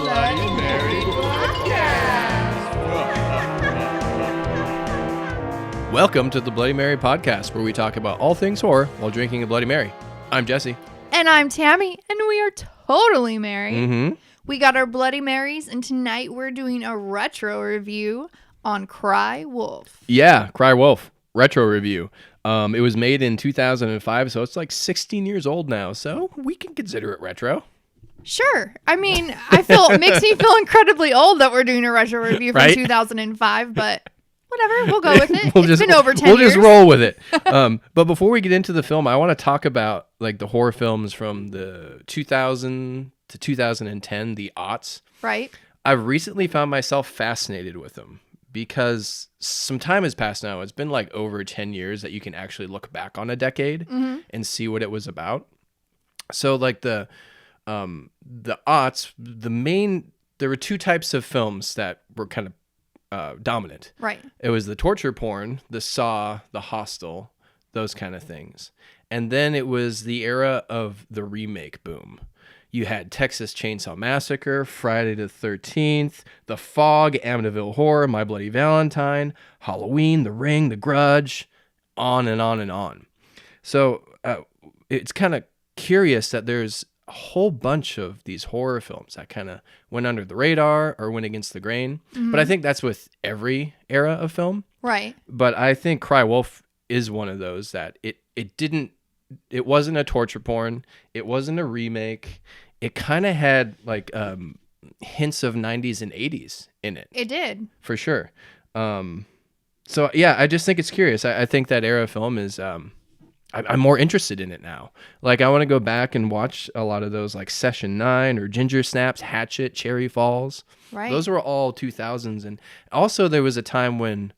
Bloody Mary Podcast. Welcome to the Bloody Mary Podcast, where we talk about all things horror while drinking a Bloody Mary. I'm Jesse. And I'm Tami, and we are totally married. Mm-hmm. We got our Bloody Marys, and tonight we're doing a retro review on Cry Wolf. Yeah, Cry Wolf retro review. It was made in 2005, so it's like 16 years old now, so we can consider it retro. Sure. I mean, it makes me feel incredibly old that we're doing a retro review from Right? 2005, but whatever, we'll go with it. It's been over 10 years. We'll just roll with it. But before we get into the film, I want to talk about like the horror films from the 2000 to 2010, the aughts. Right. I've recently found myself fascinated with them because some time has passed now. It's been like over 10 years that you can actually look back on a decade and see what it was about. So like the aughts, there were two types of films that were kind of dominant. Right. It was the torture porn, the Saw, the Hostel, those kind of things. And then it was the era of the remake boom. You had Texas Chainsaw Massacre, Friday the 13th, The Fog, Amityville Horror, My Bloody Valentine, Halloween, The Ring, The Grudge, on and on and on. So it's kind of curious that there's a whole bunch of these horror films that kind of went under the radar or went against the grain. Mm-hmm. But I think that's with every era of film. Right. But I think Cry Wolf is one of those that it wasn't a torture porn. It wasn't a remake. It kind of had like hints of 90s and 80s in it. It did. For sure. So yeah, I just think it's curious. I think that era of film is, I'm more interested in it now. Like I want to go back and watch a lot of those like Session 9 or Ginger Snaps, Hatchet, Cherry Falls. Right. Those were all 2000s. And also there was a time when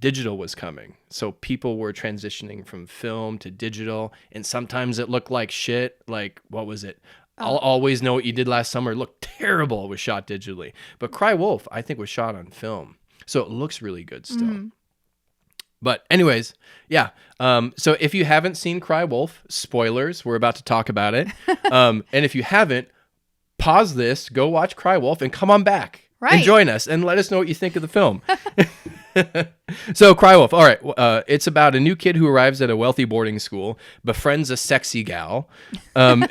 digital was coming. So people were transitioning from film to digital. And sometimes it looked like shit. Like, what was it? I'll Always Know What You Did Last Summer. It looked terrible. It was shot digitally. But Cry Wolf, I think, was shot on film. So it looks really good still. Mm-hmm. But anyways, yeah. So if you haven't seen Cry Wolf, spoilers, we're about to talk about it. And if you haven't, pause this, go watch Cry Wolf, and come on back. Right. And join us and let us know what you think of the film. So Cry Wolf. All right. It's about a new kid who arrives at a wealthy boarding school, befriends a sexy gal, and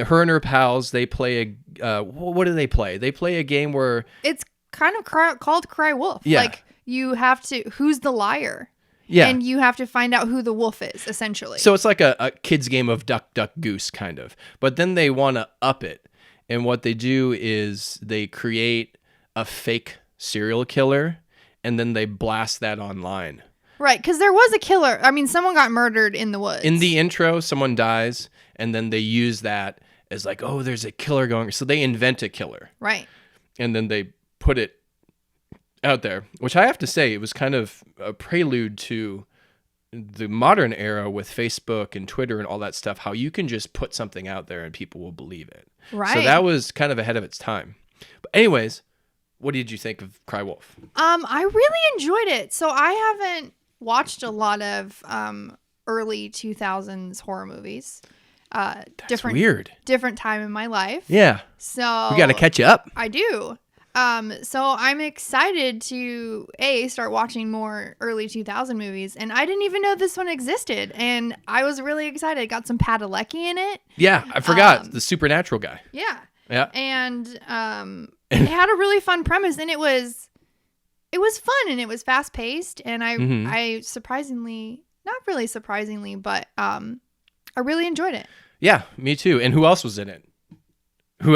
her and her pals, they play what do they play? They play a game where It's kind of called Cry Wolf. Yeah. Like you have to, who's the liar? Yeah. And you have to find out who the wolf is, essentially. So it's like a kid's game of duck, duck, goose kind of. But then they want to up it. And what they do is they create a fake serial killer and then they blast that online. Right, because there was a killer. I mean, someone got murdered in the woods. In the intro, someone dies and then they use that as like, oh, there's a killer going. So they invent a killer. Right. And then they put it out there, which I have to say, it was kind of a prelude to the modern era with Facebook and Twitter and all that stuff, how you can just put something out there and people will believe it. Right. So that was kind of ahead of its time. But anyways, what did you think of Cry Wolf? I really enjoyed it. So I haven't watched a lot of early 2000s horror movies. That's weird. Different time in my life. Yeah. So We got to catch you up. I do. So I'm excited to start watching more early 2000 movies, and I didn't even know this one existed, and I was really excited. It got some Padalecki in it. Yeah, I forgot the supernatural guy. Yeah. Yeah. And it had a really fun premise, and it was fun, and it was fast paced, and I surprisingly, not really surprisingly, but I really enjoyed it. Yeah, me too. And who else was in it? Who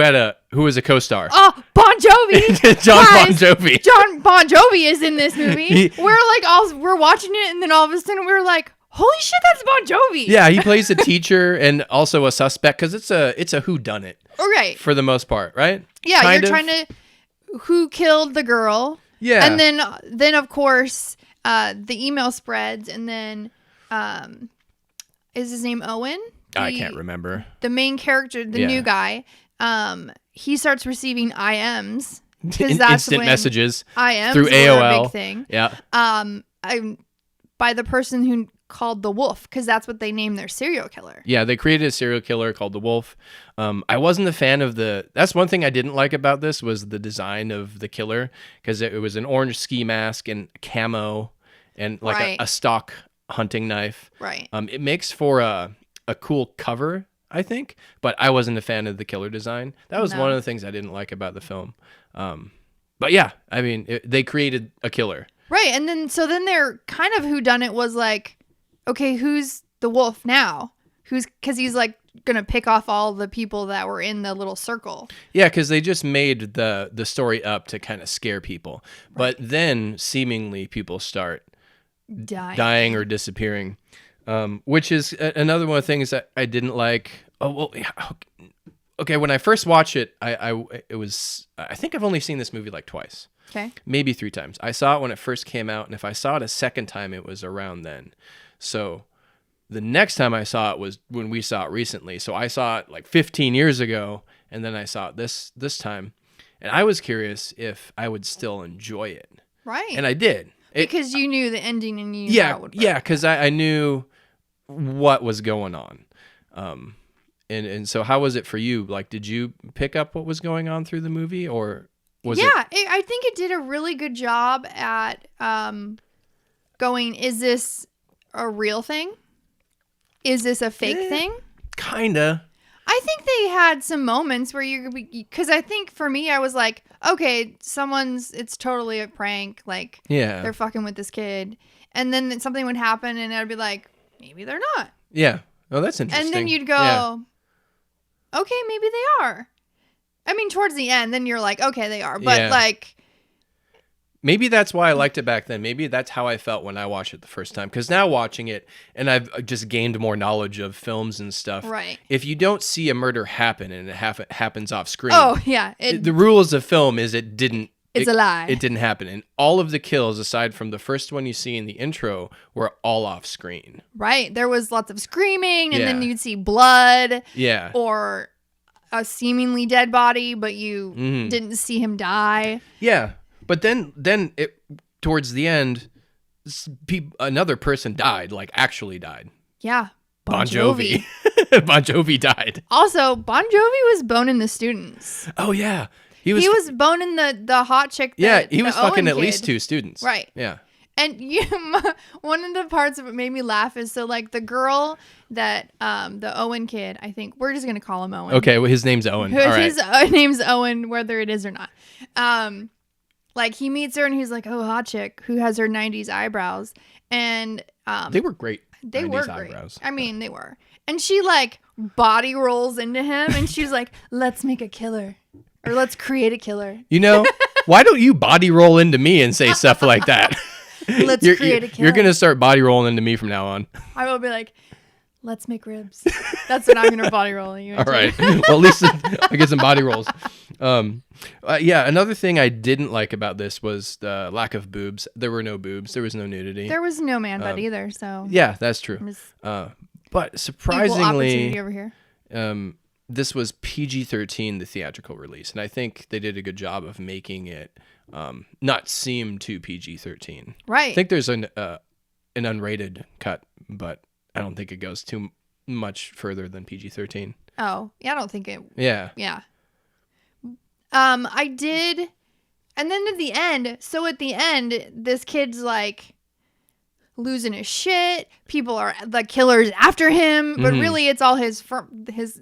was a co-star? Oh, Bon Jovi. John Bon Jovi. John Bon Jovi is in this movie. We're watching it, and then all of a sudden we're like, holy shit, that's Bon Jovi. Yeah, he plays a teacher and also a suspect because it's a whodunit. Right. For the most part, right? Yeah, kind you're of. trying to who killed the girl. Yeah. And then of course the email spreads, and then is his name Owen? I can't remember. The main character, the new guy. He starts receiving IMs because that's instant messages IMs through AOL. A big thing. Yeah. I'm by the person who called the Wolf, because that's what they named their serial killer. Yeah, they created a serial killer called the Wolf. I wasn't a fan of that's one thing I didn't like about this was the design of the killer, because it was an orange ski mask and camo and like a stock hunting knife. Right. It makes for a cool cover, I think, but I wasn't a fan of the killer design. That was one of the things I didn't like about the film. But yeah, I mean, they created a killer. Right. And then their kind of whodunit was like, okay, who's the wolf now? Because he's like going to pick off all the people that were in the little circle. Yeah, because they just made the story up to kind of scare people. Right. But then seemingly people start dying or disappearing, which is another one of the things that I didn't like. Oh, well, okay, when I first watched it, I think I've only seen this movie like twice. Okay. Maybe 3 times. I saw it when it first came out, and if I saw it a second time, it was around then. So the next time I saw it was when we saw it recently. So I saw it like 15 years ago, and then I saw it this time. And I was curious if I would still enjoy it. Right. And I did. Because you knew the ending and you knew how it would work. Yeah, because I knew what was going on. And so how was it for you? Like, did you pick up what was going on through the movie, or was it? I think it did a really good job at going, is this a real thing? Is this a fake thing? Kinda. I think they had some moments where because I think for me, I was like, okay, it's totally a prank. Like, they're fucking with this kid. And then something would happen and I'd be like, maybe they're not. Yeah. Oh, that's interesting. And then you'd go, okay, maybe they are. I mean, towards the end, then you're like, okay, they are. But like, maybe that's why I liked it back then. Maybe that's how I felt when I watched it the first time. Because now watching it, and I've just gained more knowledge of films and stuff. Right. If you don't see a murder happen and it happens off screen. Oh, yeah. The rules of film is it didn't. It's a lie. It didn't happen. And all of the kills, aside from the first one you see in the intro, were all off screen. Right. There was lots of screaming, and then you'd see blood. Yeah. Or a seemingly dead body, but you didn't see him die. Yeah. But then towards the end, another person died, like actually died. Yeah. Bon Jovi. Bon Jovi died. Also, Bon Jovi was boning the students. Oh, yeah. He was boning the hot chick. He was fucking at least 2 students. Right. Yeah. And one of the parts of it made me laugh is so like the girl that the Owen kid, I think we're just gonna call him Owen. Okay, well his name's Owen. His name's Owen, whether it is or not. Like he meets her and he's like, oh, hot chick who has her 90s eyebrows, and they were great. They were great. Eyebrows. I mean, they were. And she like body rolls into him and she's like, let's make a killer. Or let's create a killer. You know, why don't you body roll into me and say stuff like that? Let's create a killer. You're going to start body rolling into me from now on. I will be like, let's make ribs. That's what I'm going to body roll you into. All right. Well, at least I get some body rolls. Another thing I didn't like about this was the lack of boobs. There were no boobs. There was no nudity. There was no man butt either, so. Yeah, that's true. But surprisingly, equal opportunity over here. This was PG-13, the theatrical release, and I think they did a good job of making it not seem too PG-13. Right. I think there's an unrated cut, but I don't think it goes too much further than PG-13. Oh, yeah, I don't think it. Yeah. Yeah. I did, and then at the end, this kid's like losing his shit. People are like killers after him, but really it's all his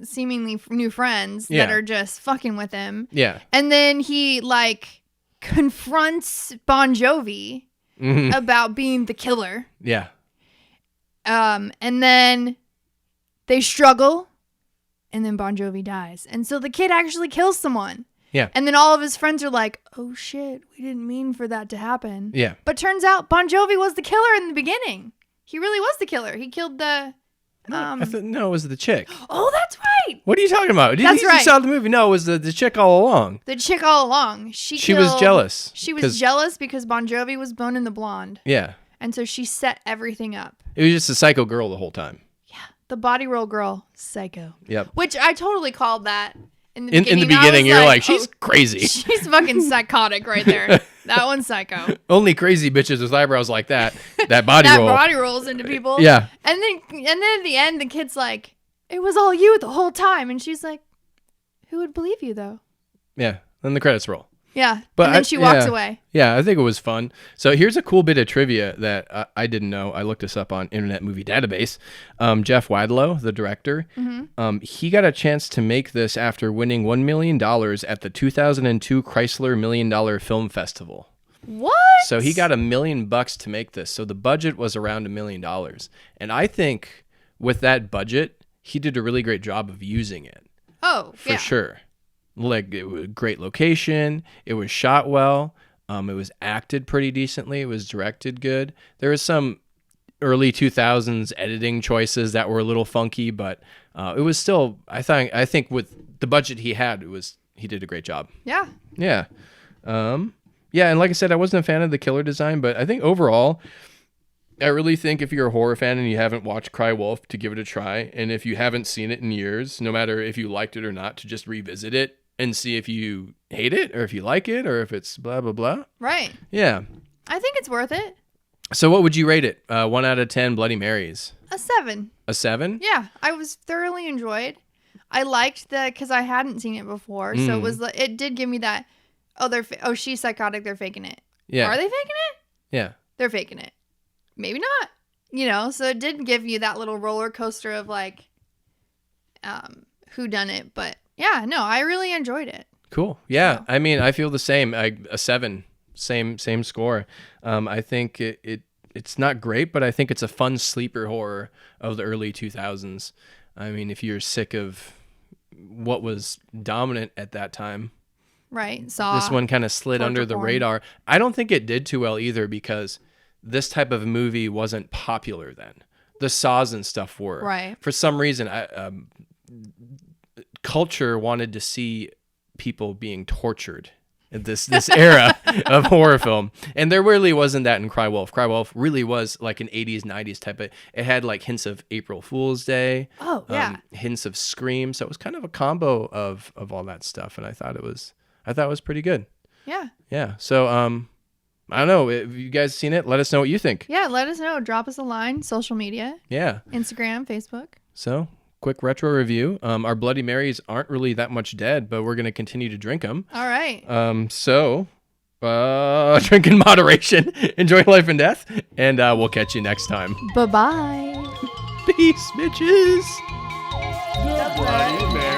seemingly new friends that are just fucking with him. Yeah. And then he like confronts Bon Jovi about being the killer. Yeah. And then they struggle, and then Bon Jovi dies. And so the kid actually kills someone. Yeah. And then all of his friends are like, oh shit, we didn't mean for that to happen. Yeah. But turns out Bon Jovi was the killer in the beginning. He really was the killer. He killed the... No, it was the chick. Oh, that's right. What are you talking about? That's right. You saw the movie. No, it was the chick all along. The chick all along. She was jealous. She was jealous because Bon Jovi was boning the blonde. Yeah. And so she set everything up. It was just a psycho girl the whole time. Yeah. The body roll girl, psycho. Yep. Which I totally called that. In the beginning, you're like, she's crazy. She's fucking psychotic right there. That one's psycho. Only crazy bitches with eyebrows like that body That roll. body rolls into people. Yeah. And then at the end, the kid's like, "It was all you the whole time," and she's like, "Who would believe you though?" Yeah. Then the credits roll. Yeah. But and then she walks away. Yeah, I think it was fun. So here's a cool bit of trivia that I didn't know. I looked this up on Internet Movie Database. Jeff Wadlow, the director, he got a chance to make this after winning $1 million at the 2002 Chrysler $1 Million Film Festival. What? So he got $1 million to make this. So the budget was around $1 million. And I think with that budget, he did a really great job of using it. Oh, for sure. Like, it was a great location. It was shot well. It was acted pretty decently. It was directed good. There was some early 2000s editing choices that were a little funky, but it was still, I think with the budget he had, he did a great job. Yeah. Yeah. Yeah, and like I said, I wasn't a fan of the killer design, but I think overall, I really think if you're a horror fan and you haven't watched Cry Wolf, to give it a try. And if you haven't seen it in years, no matter if you liked it or not, to just revisit it and see if you hate it or if you like it or if it's blah, blah, blah. Right. Yeah. I think it's worth it. So what would you rate it? 1 out of 10 Bloody Marys. A 7. A 7? Yeah. I was thoroughly enjoyed. I liked because I hadn't seen it before. So it did give me that, she's psychotic. They're faking it. Yeah. Are they faking it? Yeah. They're faking it. Maybe not. So it did give you that little roller coaster of like, who done it. But yeah, no, I really enjoyed it. Cool. Yeah. So. I mean, I feel the same. A 7, same score. I think it's not great, but I think it's a fun sleeper horror of the early 2000s. I mean, if you're sick of what was dominant at that time. Right. This one kind of slid under the radar. I don't think it did too well either because this type of movie wasn't popular then. The Saws and stuff were. Right. For some reason, culture wanted to see people being tortured in this era of horror film. And there really wasn't that in Cry Wolf. Cry Wolf really was like an 80s, 90s type of... It had like hints of April Fool's Day. Oh, yeah. Hints of Scream. So it was kind of a combo of all that stuff. And I thought it was pretty good. Yeah. Yeah. So, I don't know. Have you guys seen it? Let us know what you think. Yeah, let us know. Drop us a line. Social media. Yeah. Instagram, Facebook. So, quick retro review. Our Bloody Marys aren't really that much dead, but we're going to continue to drink them. All right. So, drink in moderation. Enjoy life and death. And we'll catch you next time. Bye-bye. Peace, bitches. The Bloody Mary.